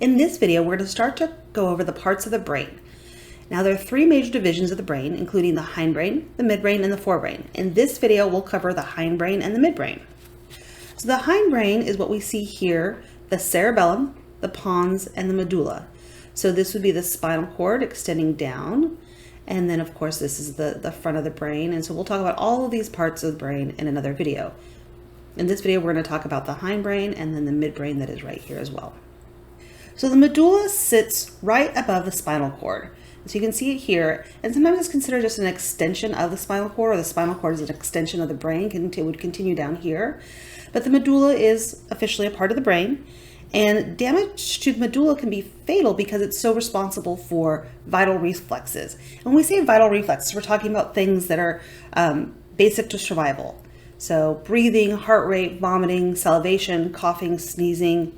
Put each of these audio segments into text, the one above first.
In this video, we're going to start to go over the parts of the brain. Now, there are three major divisions of the brain, including the hindbrain, the midbrain, and the forebrain. In this video, we'll cover the hindbrain and the midbrain. So the hindbrain is what we see here, the cerebellum, the pons, and the medulla. So this would be the spinal cord extending down. And then, of course, this is the front of the brain. And so we'll talk about all of these parts of the brain in another video. In this video, we're going to talk about the hindbrain and then the midbrain that is right here as well. So the medulla sits right above the spinal cord. So you can see it here, and sometimes it's considered just an extension of the spinal cord, or the spinal cord is an extension of the brain, it would continue down here. But the medulla is officially a part of the brain, and damage to the medulla can be fatal because it's so responsible for vital reflexes. And when we say vital reflexes, we're talking about things that are basic to survival. So breathing, heart rate, vomiting, salivation, coughing, sneezing.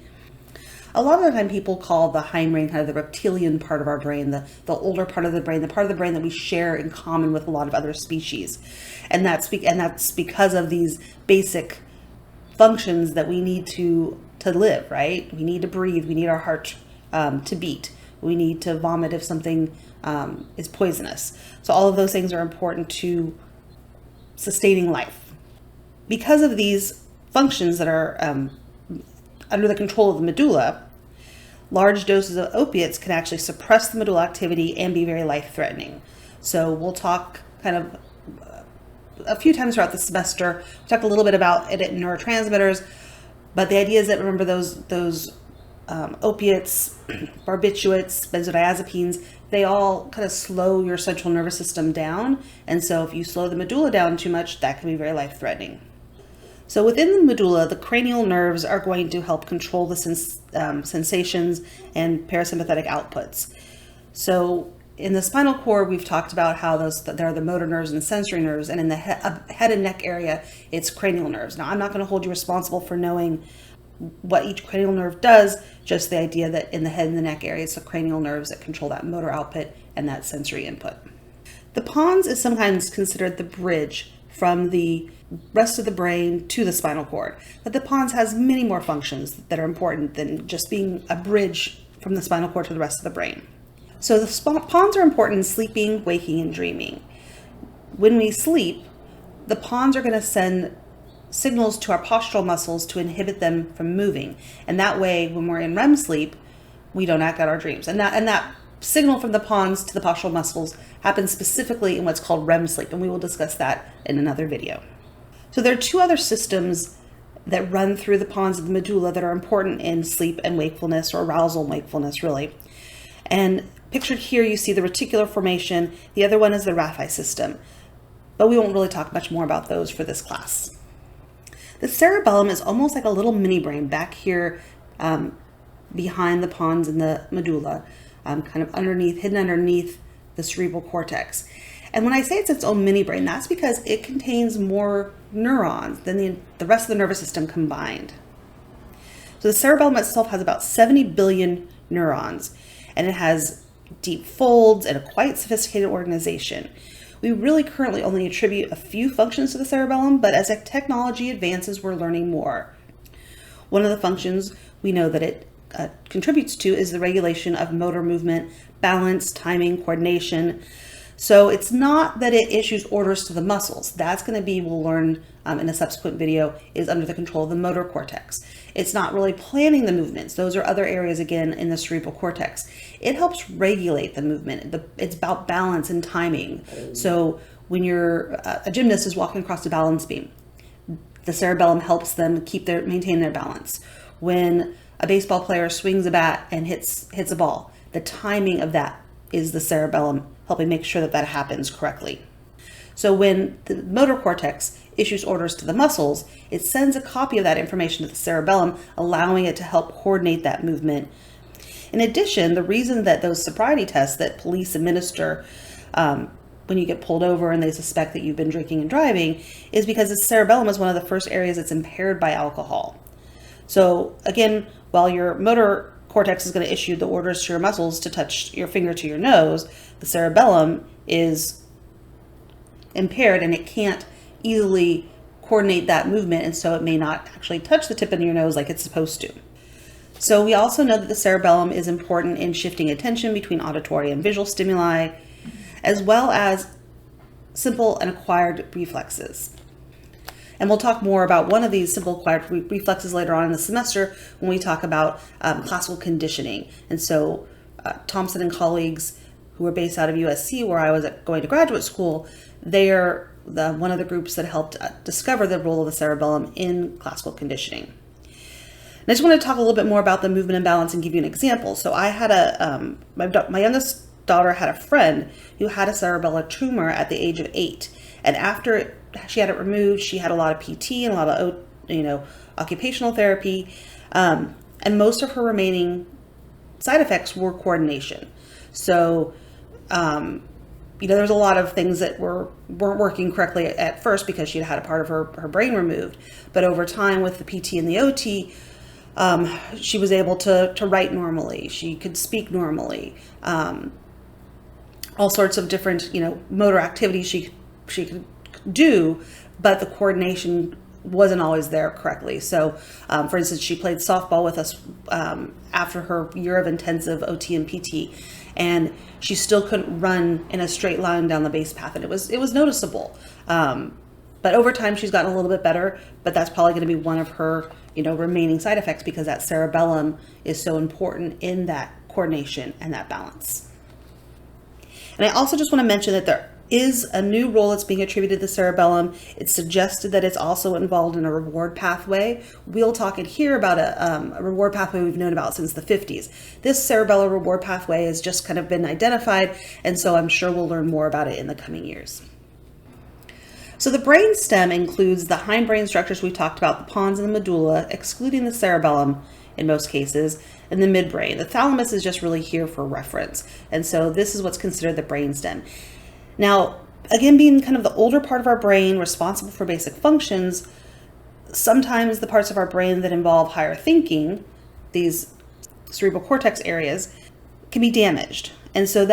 A lot of the time people call the hindbrain kind of the reptilian part of our brain, the older part of the brain, the part of the brain that we share in common with a lot of other species. And that's because of these basic functions that we need to live, right? We need to breathe, we need our heart to beat, we need to vomit if something is poisonous. So all of those things are important to sustaining life. Because of these functions that are under the control of the medulla, large doses of opiates can actually suppress the medulla activity and be very life-threatening. So we'll talk kind of a few times throughout the semester. We talked a little bit about it in neurotransmitters, but the idea is that, remember, those opiates, barbiturates, benzodiazepines, they all kind of slow your central nervous system down. And so if you slow the medulla down too much, that can be very life-threatening. So within the medulla, the cranial nerves are going to help control the sensations and parasympathetic outputs. So in the spinal cord, we've talked about how there are the motor nerves and sensory nerves, and in the head and neck area, it's cranial nerves. Now, I'm not going to hold you responsible for knowing what each cranial nerve does, just the idea that in the head and the neck area, it's the cranial nerves that control that motor output and that sensory input. The pons is sometimes considered the bridge from the rest of the brain to the spinal cord. But the pons has many more functions that are important than just being a bridge from the spinal cord to the rest of the brain. So the pons are important in sleeping, waking, and dreaming. When we sleep, the pons are going to send signals to our postural muscles to inhibit them from moving. And that way, when we're in REM sleep, we don't act out our dreams. And that signal from the pons to the postural muscles happens specifically in what's called REM sleep, and we will discuss that in another video. So there are two other systems that run through the pons of the medulla that are important in sleep and wakefulness, or arousal and wakefulness, really. And pictured here, you see the reticular formation. The other one is the raphe system, but we won't really talk much more about those for this class. The cerebellum is almost like a little mini brain back here behind the pons and the medulla, kind of hidden underneath the cerebral cortex. And when I say it's its own mini brain, that's because it contains more neurons than the rest of the nervous system combined. So the cerebellum itself has about 70 billion neurons, and it has deep folds and a quite sophisticated organization. We really currently only attribute a few functions to the cerebellum, but as technology advances, we're learning more. One of the functions we know that it contributes to is the regulation of motor movement, balance, timing, coordination. So it's not that it issues orders to the muscles. That's going to be, we'll learn in a subsequent video, is under the control of the motor cortex. It's not really planning the movements. Those are other areas, again, in the cerebral cortex. It helps regulate the movement. It's about balance and timing. So when a gymnast is walking across a balance beam, the cerebellum helps them maintain their balance. When a baseball player swings a bat and hits a ball, the timing of that is the cerebellum helping make sure that happens correctly. So when the motor cortex issues orders to the muscles, it sends a copy of that information to the cerebellum, allowing it to help coordinate that movement. In addition, the reason that those sobriety tests that police administer when you get pulled over and they suspect that you've been drinking and driving is because the cerebellum is one of the first areas that's impaired by alcohol. So again, while your motor cortex is going to issue the orders to your muscles to touch your finger to your nose, the cerebellum is impaired and it can't easily coordinate that movement, and so it may not actually touch the tip of your nose like it's supposed to. So we also know that the cerebellum is important in shifting attention between auditory and visual stimuli, as well as simple and acquired reflexes. And we'll talk more about one of these simple acquired reflexes later on in the semester when we talk about classical conditioning. And so Thompson and colleagues, who are based out of USC, where I was going to graduate school, they are one of the groups that helped discover the role of the cerebellum in classical conditioning. And I just want to talk a little bit more about the movement imbalance and give you an example. So I had my youngest daughter had a friend who had a cerebellar tumor at the age of 8. And after she had it removed, she had a lot of PT and a lot of occupational therapy. And most of her remaining side effects were coordination. So, there was a lot of things that weren't working correctly at first because she had a part of her brain removed. But over time with the PT and the OT, she was able to write normally. She could speak normally. All sorts of different, motor activities she could do, but the coordination wasn't always there correctly. So, for instance, she played softball with us after her year of intensive OT and PT, and she still couldn't run in a straight line down the base path, and it was noticeable. But over time, she's gotten a little bit better, but that's probably going to be one of her, remaining side effects because that cerebellum is so important in that coordination and that balance. And I also just want to mention that there is a new role that's being attributed to the cerebellum. It's suggested that it's also involved in a reward pathway. We'll talk in here about a reward pathway we've known about since the 50s. This cerebellar reward pathway has just kind of been identified, and so I'm sure we'll learn more about it in the coming years. So the brainstem includes the hindbrain structures we talked about, the pons and the medulla, excluding the cerebellum in most cases, and the midbrain. The thalamus is just really here for reference. And so this is what's considered the brainstem. Now, again, being kind of the older part of our brain responsible for basic functions, sometimes the parts of our brain that involve higher thinking, these cerebral cortex areas, can be damaged. And so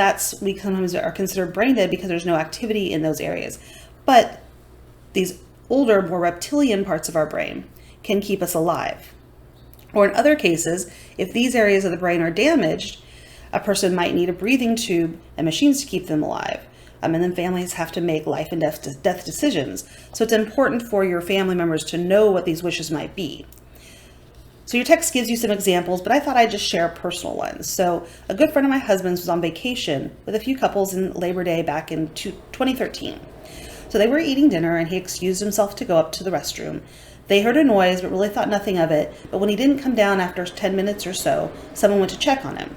we sometimes are considered brain dead because there's no activity in those areas. But these older, more reptilian parts of our brain can keep us alive. Or in other cases, if these areas of the brain are damaged, a person might need a breathing tube and machines to keep them alive. And then families have to make life and death decisions. So it's important for your family members to know what these wishes might be. So your text gives you some examples, but I thought I'd just share a personal one. So a good friend of my husband's was on vacation with a few couples in Labor Day back in 2013. So they were eating dinner and he excused himself to go up to the restroom. They heard a noise, but really thought nothing of it. But when he didn't come down after 10 minutes or so, someone went to check on him.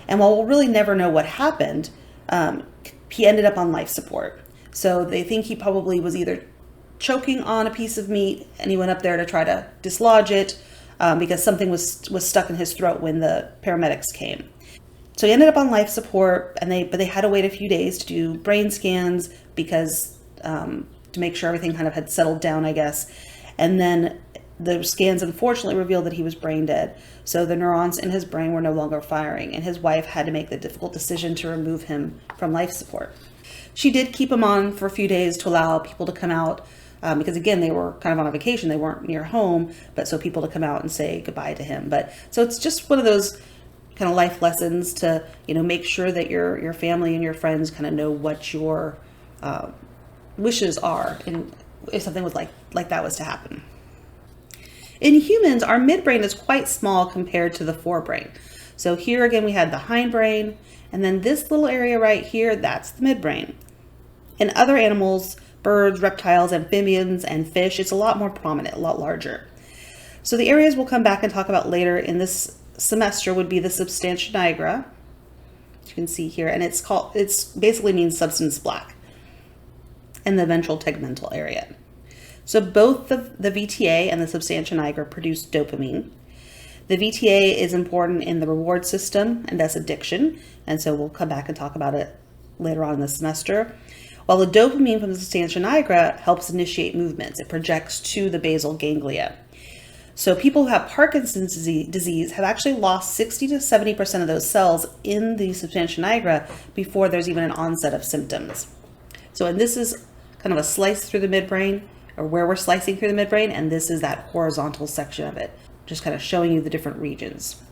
And while we'll really never know what happened, he ended up on life support. So they think he probably was either choking on a piece of meat and he went up there to try to dislodge it because something was stuck in his throat when the paramedics came. So he ended up on life support, but they had to wait a few days to do brain scans because to make sure everything kind of had settled down, I guess. And then the scans unfortunately revealed that he was brain dead. So the neurons in his brain were no longer firing, and his wife had to make the difficult decision to remove him from life support. She did keep him on for a few days to allow people to come out, because again, they were kind of on a vacation. They weren't near home, but so people to come out and say goodbye to him. But so it's just one of those kind of life lessons to, make sure that your family and your friends kind of know what your wishes are, and if something was like that was to happen. In humans, our midbrain is quite small compared to the forebrain. So here again, we had the hindbrain, and then this little area right here, that's the midbrain. In other animals, birds, reptiles, amphibians, and fish, it's a lot more prominent, a lot larger. So the areas we'll come back and talk about later in this semester would be the substantia nigra, as you can see here, and it's basically means substance black, and the ventral tegmental area. So both the VTA and the substantia nigra produce dopamine. The VTA is important in the reward system and thus addiction, and so we'll come back and talk about it later on in the semester. While the dopamine from the substantia nigra helps initiate movements, it projects to the basal ganglia. So people who have Parkinson's disease have actually lost 60 to 70% of those cells in the substantia nigra before there's even an onset of symptoms. And this is kind of a slice through the midbrain, or where we're slicing through the midbrain, and this is that horizontal section of it, just kind of showing you the different regions.